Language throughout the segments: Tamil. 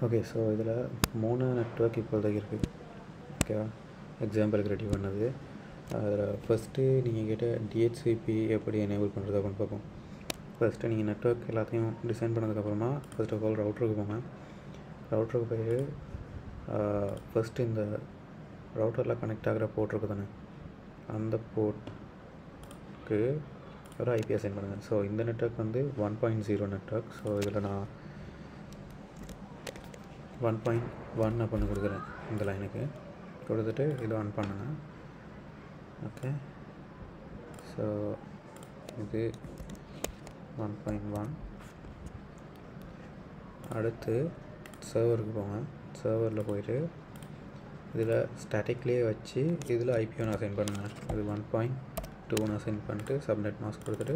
ஓகே, ஸோ இதில் 3 நெட்வொர்க் இப்போதைக்கு இருக்குது. ஓகேவா, எக்ஸாம்பிளுக்கு ரெடி பண்ணது. அதில் ஃபஸ்ட்டு நீங்கள் கேட்ட டிஹெச்சிபி எப்படி எனேபிள் பண்ணுறது அப்படின்னு பார்ப்போம். ஃபஸ்ட்டு நீங்கள் நெட்வொர்க் எல்லாத்தையும் டிசைன் பண்ணதுக்கப்புறமா ஃபர்ஸ்ட் ஆஃப் ஆல் ரவுட்டருக்கு போங்க. ரவுட்டருக்கு போய் ஃபஸ்ட்டு இந்த ரவுட்டரில் கனெக்ட் ஆகிற போர்ட் இருக்குது தானே, அந்த போர்ட்டுக்கு ஒரு ஐபி அசைன் பண்ணுங்கள். ஸோ இந்த நெட்வொர்க் வந்து 1.0 நெட்வொர்க். ஸோ இதில் நான் 1.1 அப்படின்னு கொடுக்குறேன். இந்த லைனுக்கு கொடுத்துட்டு இதை ஆன் பண்ணுங்க. ஓகே, ஸோ இது 1.1. அடுத்து சர்வருக்கு போங்க. சர்வரில் போயிட்டு இதில் ஸ்டாட்டிக்லேயே வச்சு இதில் ஐபி1 அசைன் பண்ணுங்கள். இது 1.2 அசைன் பண்ணிட்டு சப்நெட் மாஸ்க் கொடுத்துட்டு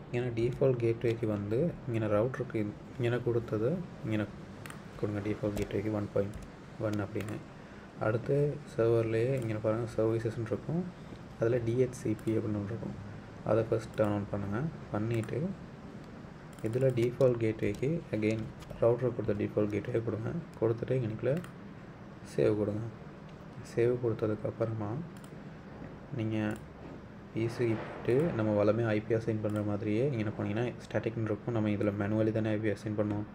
இங்கே டிஃபால்ட் கேட்வேக்கு வந்து இங்கே ரவுட்டருக்கு இங்கே கொடுத்தது இங்கே கொடுங்க. டிஃபால்ட் கேட்வேக்கு 1.1 அப்படின்னு. அடுத்து சர்வர்லேயே இங்கே பாருங்கள் சர்வீசஸ்ன்னு இருக்கும். அதில் டிஹெச்சிபி அப்படின்னு ஒன்று இருக்கும். அதை ஃபஸ்ட் டர்ன் ஆன் பண்ணுங்கள். பண்ணிவிட்டு இதில் டிஃபால்ட் கேட்வேக்கு அகெயின் ரவுட்டருக்கு கொடுத்த டிஃபால்ட் கேட்வே கொடுங்க. கொடுத்துட்டு இங்கேக்குள்ளே சேவ் கொடுங்க. சேவ் கொடுத்ததுக்கப்புறமா நீங்கள் பிசிக்கு போய்ட்டு நம்ம வளமே ஐபி அசைன் பண்ணுற மாதிரியே இங்கே போனீங்கன்னா ஸ்டாட்டிக்னு இருக்கும். நம்ம இதில் மேனுவலி தானே ஐபி அசைன் பண்ணுவோம்.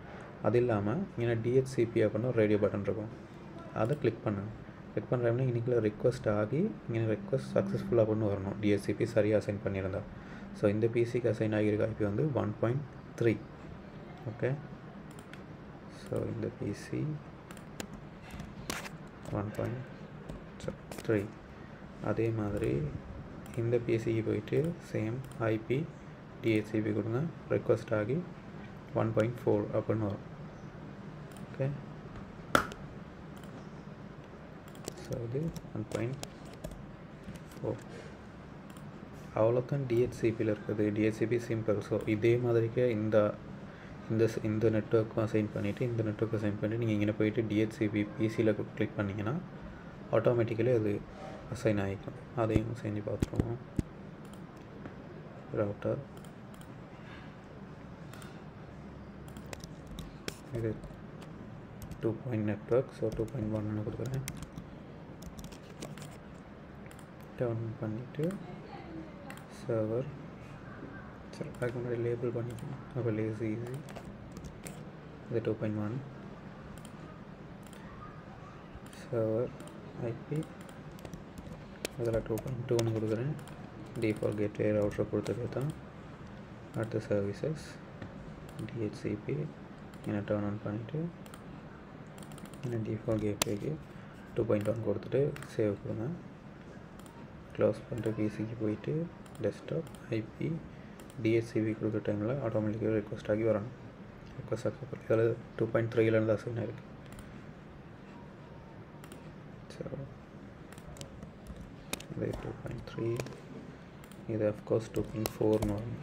அது இல்லாமல் இங்கே டிஹெச்சிபி அப்படின்னு ஒரு ரேடியோ பட்டன் இருக்கும். அதை கிளிக் பண்ணுங்கள். கிளிக் பண்ணுறோம்னா இன்றைக்குள்ள ரெக்வஸ்ட் ஆகி இங்கே ரெக்வஸ்ட் சக்ஸஸ்ஃபுல்லாக அப்படின்னு வரணும். டிஹெச்சிபி சரியாக அசைன் பண்ணியிருந்தா. ஸோ இந்த பிசிக்கு அசைன் ஆகியிருக்க ஐபி வந்து 1.3. ஓகே, ஸோ இந்த பிசி 1.3. அதே மாதிரி இந்த பிசிக்கு போயிட்டு சேம் ஐபி டிஹெச்சிபி கொடுங்க. ரெக்வஸ்ட் ஆகி 1.4 அப்படின்னு வரும். ஓகே, ஸோ இது 1.4. அவ்வளோதான் டிஹெச்சிபியில் இருக்குது. DHCP simple. ஸோ இதே மாதிரிக்கே இந்த நெட்வொர்க்கும் அசைன் பண்ணிவிட்டு இந்த நெட்வொர்க் அசைன் பண்ணிவிட்டு நீங்கள் இங்கே போயிட்டு டிஹெச்சிபி பிசியில் கிளிக் பண்ணிங்கன்னா ஆட்டோமேட்டிக்கலி அது அசைன் ஆகிக்கும். அதையும் செஞ்சு பார்த்துருவோம். ரவுட்டர் இது 2. நெட்வொர்க். ஸோ 2.1 கொடுக்குறேன். டர்ன் பண்ணிவிட்டு சர்வர். சரி, அதுக்கு முன்னாடி லேபிள் பண்ணிக்கணும். அப்போ லேசி ஈஸி. இது 2.1 சர்வர் ஐபி. அதில் 2.2 கொடுக்குறேன். டிஃபால்ட் கேட்வே ரவுட்டர் கொடுத்தது தான். அடுத்த சர்வீசஸ் டிஹெச்சிபி என்ன டர்ன் ஆன் பண்ணிவிட்டு என்ன டிஃபால்ட் கேட்வேக்கு 2.1 கொடுத்துட்டு சேவ் கொடுங்க. க்ளோஸ் பண்ணிட்டு பிசிக்கு போயிட்டு டெஸ்க்டாப் ஐபி டிஹெச்சிபி கொடுக்குற டைமில் ஆட்டோமேட்டிக்காக ரெக்வஸ்ட் ஆகி வரணும். Request successful. இதில் 2.3 அசைன் ஆகிருக்கு. ஸோ இது 2.3. இது அஃப்கோர்ஸ் 2.4 வரும்.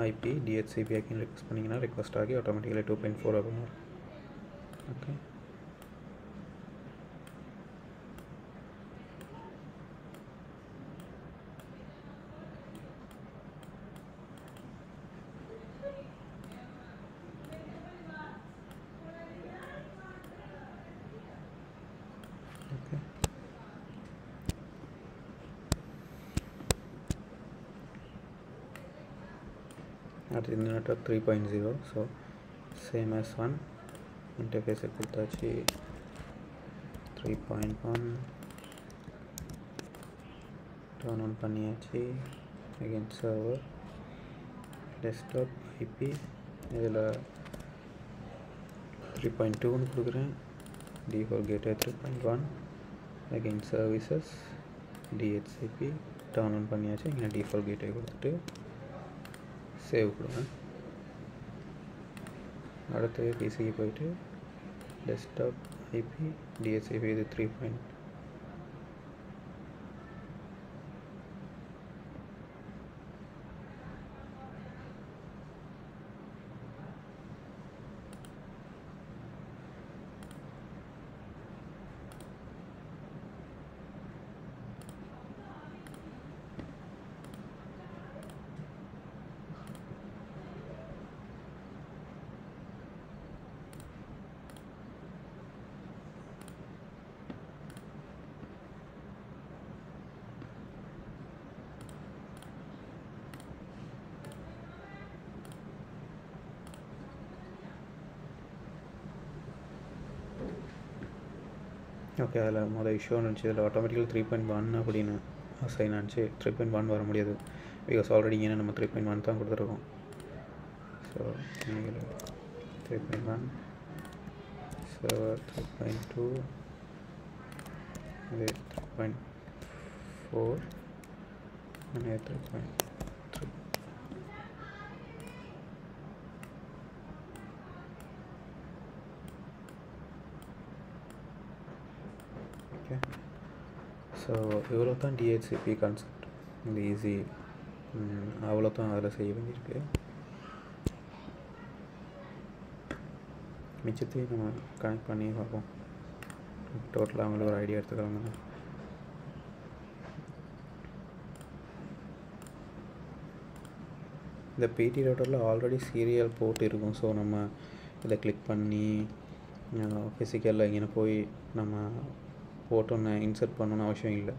ஐபி டிஹெச்சிபி ஆக்கின்னு ரெக்வஸ்ட் பண்ணிங்கன்னா ரெக்வஸ்ட் ஆகி ஆட்டோமேட்டிக்கலி 2.4 ஆகும். ஓகே, அடுத்து இந்த நெட்வொர்க் 3.0. ஸோ சேம் as 1 இன்டர்ஃபேஸை கொடுத்தாச்சு. 3.1 டர்ன் ஆன் பண்ணியாச்சு. Again server desktop IP. இதில் 3.2 கொடுக்குறேன். Default gateway 3.1. Again services DHCP turn on பண்ணியாச்சு. இங்கே டிஃபால்ட் கேட்வே கொடுத்துட்டு சேவ் கொடுங்க. அடுத்து பிசிக்கு போயிட்டு டெஸ்க்டாப் ஐபி டிஹெச்சிபி இது 3. ஓகே, அதில் மொதல் இஷ்யூ இருந்துச்சு. இதில் ஆட்டோமேட்டிக்கல் 3.1 அப்படின்னு அசைன் ஆச்சு. 3.1 வர முடியாது, பிகாஸ் ஆல்ரெடி இங்கே நம்ம 3.1 தான் கொடுத்துருக்கோம். ஸோ நீங்கள் 3.1 சர்வர் 3.2 இது 3.4 and 3.3. ஓகே, ஸோ இவ்வளோ தான் டிஹெச்சிபி கான்செப்ட். இந்த ஈஸி அவ்வளோ தான் அதில் செய்ய வேண்டியிருக்கு. மிச்சத்தையும் நம்ம கனெக்ட் பண்ணி பார்ப்போம். டோட்டலாக அவங்களுக்கு ஒரு ஐடியா எடுத்துக்கிறாங்க. இந்த பிடி ரவுட்டரில் ஆல்ரெடி சீரியல் போர்ட் இருக்கும். ஸோ நம்ம இதை கிளிக் பண்ணி ஃபிசிக்கலில் இங்கே போய் நம்ம போர்ட் ஒன்று இன்சர்ட் பண்ணணும்னு அவசியம் இல்லை.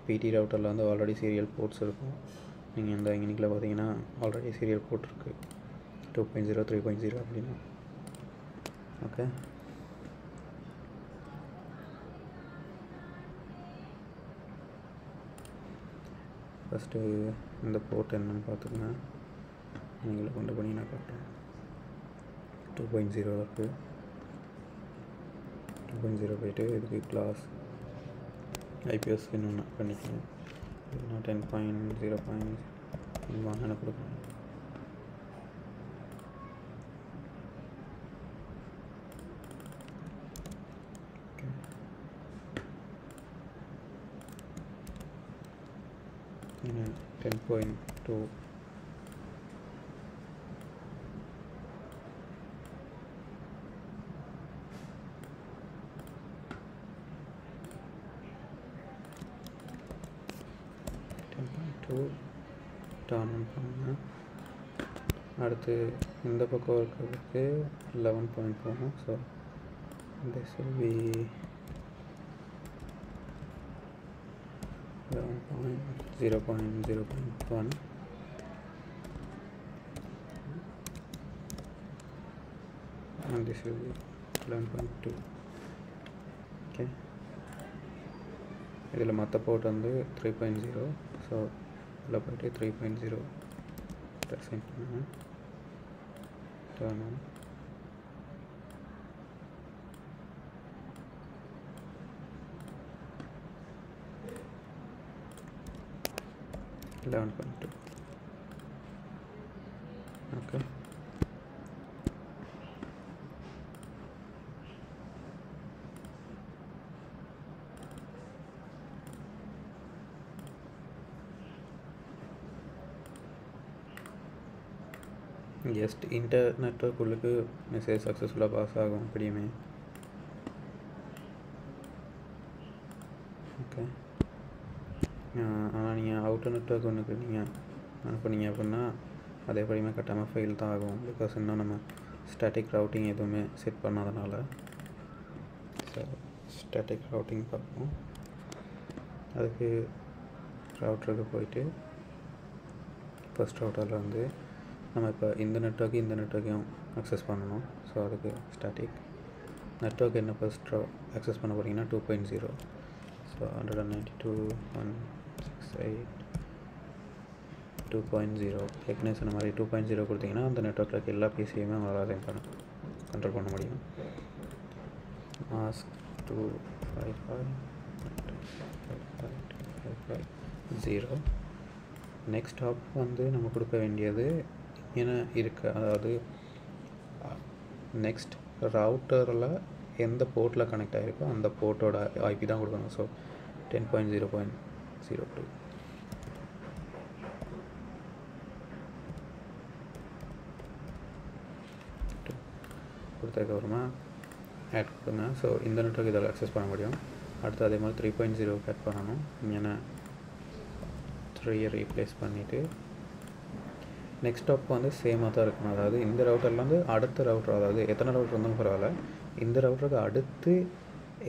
பிடி ரவுட்டரில் வந்து ஆல்ரெடி சீரியல் போர்ட்ஸ் இருக்கும். நீங்கள் இந்த இன்றைக்கில் பார்த்தீங்கன்னா ஆல்ரெடி சீரியல் போர்ட் இருக்குது 2.0 3.0 அப்படின்னு. ஓகே, ஃபஸ்ட்டு இந்த போர்ட் என்னன்னு பார்த்துக்கங்க. நீங்களே கொண்டு பண்ணி நான் காட்டுறேன். 2.0 இருக்குது. 2.0 போய்ட்டு இதுக்கு கிளாஸ் ஐபிஎஸ் இன்னொன்று பண்ணிக்கணும். இல்லைன்னா 10.0 வாங்கின கொடுக்கணும். ஓகே, 10.2 டர்ன் ஆன் பண்ணுங்க. அடுத்து இந்த பக்கம் இருக்கிறதுக்கு 11 பாயிண்ட் போகணும். So this will be 11.0.0.1 and this will be 11.2. Okay, இதில் மற்ற போர்ட் வந்து 3.0. ஸோ இதில் போய்ட்டு 3.0 செட் பண்ணுங்க. Turn on. ஓகே, ஜஸ்ட் இன்டர்நெட்டுக்குள்ளுக்கு மெசேஜ் சக்ஸஸ்ஃபுல்லாக பாஸ் ஆகும் அப்படியுமே. ஓகே, ஆனால் நீங்கள் அவுட்டர் நெட்வொர்க் ஒன்றுக்கு நீங்கள் அனுப்புனீங்க அப்படின்னா அது எப்படியுமே கட்டாமல் ஃபெயில் தான் ஆகும். பிகாஸ் இன்னும் நம்ம ஸ்டாட்டிக் ரவுட்டிங் எதுவுமே செட் பண்ணாதனால. ஸோ ஸ்டாட்டிக் ரவுட்டிங் பார்ப்போம். அதுக்கு ரவுட்டருக்கு போயிட்டு ஃபஸ்ட் ரவுட்டரில் வந்து நம்ம இப்போ இந்த நெட்வொர்க்கையும் அக்சஸ் பண்ணணும். ஸோ அதுக்கு ஸ்டாட்டிக் நெட்வொர்க் என்ன ஃபஸ்ட் அக்சஸ் பண்ண போகிறீங்கன்னா 2.0. ஸோ 192.168.2.0 ஏற்கனவே சொன்ன மாதிரி 2.0 கொடுத்தீங்கன்னா அந்த நெட்வொர்க்கில் இருக்க எல்லா பிசியுமே உங்களால் கண்ட்ரோல் பண்ண முடியும். மாஸ்க் 255.5.5.0. நெக்ஸ்ட் ஹாப் வந்து நம்ம கொடுக்க வேண்டியது என்ன இருக்குது, அதாவது நெக்ஸ்ட் ரவுட்டரில் எந்த போர்ட்டில் கனெக்ட் ஆகிருக்கோ அந்த போர்ட்டோட ஐபி தான் கொடுக்கணும். ஸோ 10.0.02 கொடுத்ததுக்கப்புறமா ஆட் கொடுங்க. ஸோ இந்த நெட்வொர்க் இதில் அக்சஸ் பண்ண முடியும். அடுத்து அதே மாதிரி 3.0 ஆட் பண்ணணும். ஏன்னா 3 ரீப்ளேஸ் பண்ணிவிட்டு நெக்ஸ்ட் ஸ்டாப் வந்து சேமாக தான் இருக்கணும். அதாவது இந்த ரவுட்டர்லேருந்து அடுத்த ரவுட்டர், அதாவது எத்தனை ரவுட்டர் இருந்தாலும் பரவாயில்ல, இந்த ரவுட்டருக்கு அடுத்து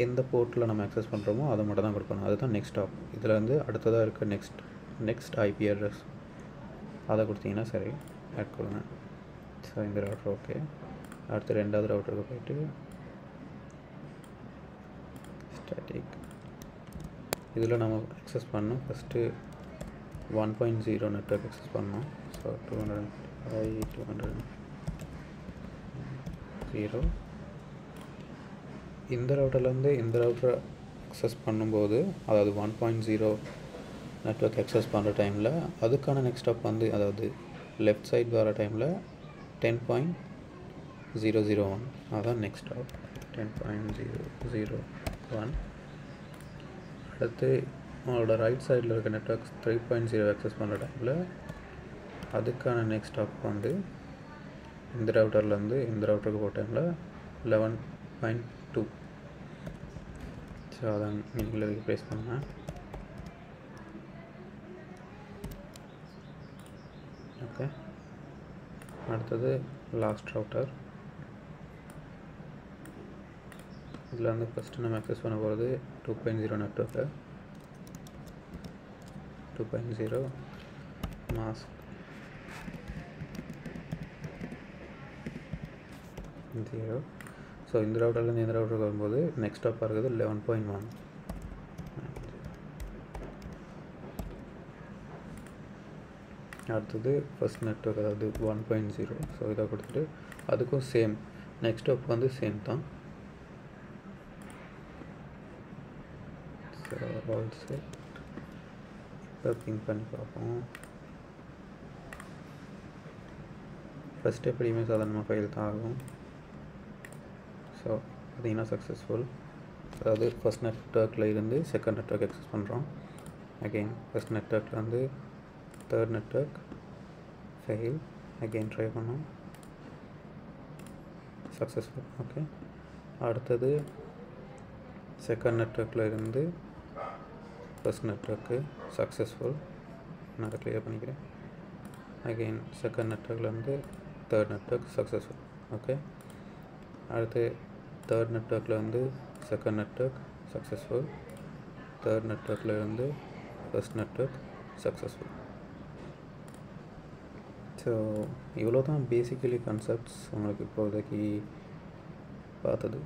எந்த போர்ட்டில் நம்ம அக்சஸ் பண்ணுறோமோ அதை மட்டும் தான் கொடுக்கணும். அதுதான் நெக்ஸ்ட் ஸ்டாப். இதில் வந்து அடுத்ததாக இருக்க நெக்ஸ்ட் ஐபி அட்ரஸ் அதை கொடுத்தீங்கன்னா சரி, ஆட் கொடுங்க. ஸோ இந்த ரவுட்டர் ஓகே. அடுத்து ரெண்டாவது ரவுட்டருக்கு போய்ட்டு static இதில் நம்ம access பண்ணோம் ஃபஸ்ட்டு 1.0 நெட்வொர்க் access பண்ணோம் ஸோ 200 இந்த ரவுட்டர்லேருந்து இந்த ரவுட்டரை access பண்ணும்போது அதாவது 1.0 நெட்வொர்க் access பண்ணுற டைமில் அதுக்கான நெக்ஸ்ட் ஸ்டாப் வந்து அதாவது லெஃப்ட் சைட் வர டைமில் 10.001 அதான் நெக்ஸ்ட் ஸ்டாப் 10.001 அடுத்து உங்களோட ரைட் சைடில் இருக்க நெட்வொர்க்ஸ் 3.0 access பண்ணுற டைமில் அதுக்கான நெக்ஸ்ட் ஸ்டாப் வந்து இந்த ரவுட்டர்லேருந்து இந்த ரவுட்டருக்கு போகிற டைமில் 11.2 ஸோ அதான் நீங்கள் ரீப்ளேஸ் பண்ணேன் ஓகே அடுத்தது லாஸ்ட் ரவுட்டர் இதில் வந்து ஃபஸ்ட்டு நம்ம access பண்ண போகிறது 2.0 நெட்வொர்க்கு 2.0 மாஸ்க் 0 ஸோ இந்த ரவுட்டர்லேருந்து இந்த ரவுட்டருக்கு வரும்போது நெக்ஸ்ட் ஸ்டாப்பாக இருக்குது 11.1 அடுத்தது ஃபஸ்ட் நெட்வொர்க் அதாவது 1.0 ஸோ இதை கொடுத்துட்டு அதுக்கும் சேம் நெக்ஸ்ட் ஸ்டாப் வந்து சேம் தான் ஸோ ஆல்சோ இப்போ பிங் பண்ணி பார்ப்போம் ஃபஸ்ட் எப்படியுமே சாதாரணமாக ஃபைல் தான் ஆகும் ஸோ பார்த்தீங்கன்னா சக்ஸஸ்ஃபுல் அதாவது ஃபஸ்ட் நெட்வொர்க்கில் இருந்து செகண்ட் நெட்வொர்க் access பண்ணுறோம் அகெயின் ஃபஸ்ட் நெட்வொர்க்கில் வந்து third network fail again try பண்ணோம் சக்ஸஸ்ஃபுல் ஓகே அடுத்தது செகண்ட் நெட்வொர்க்கில் இருந்து ஃபஸ்ட் நெட்வொர்க்கு சக்ஸஸ்ஃபுல் நான் அதை கிளியர் பண்ணிக்கிறேன் அகெயின் செகண்ட் நெட்வொர்க்லேருந்து தேர்ட் நெட்வொர்க் சக்ஸஸ்ஃபுல் ஓகே அடுத்து தேர்ட் நெட்வொர்க்கில் வந்து செகண்ட் நெட்வொர்க் சக்ஸஸ்ஃபுல் தேர்ட் நெட்வொர்க்கில் இருந்து ஃபஸ்ட் நெட்வொர்க் சக்ஸஸ்ஃபுல் ஸோ இவ்வளோ தான் பேசிக்கலி கான்செப்ட்ஸ் உங்களுக்கு இப்போதைக்கு பார்த்தது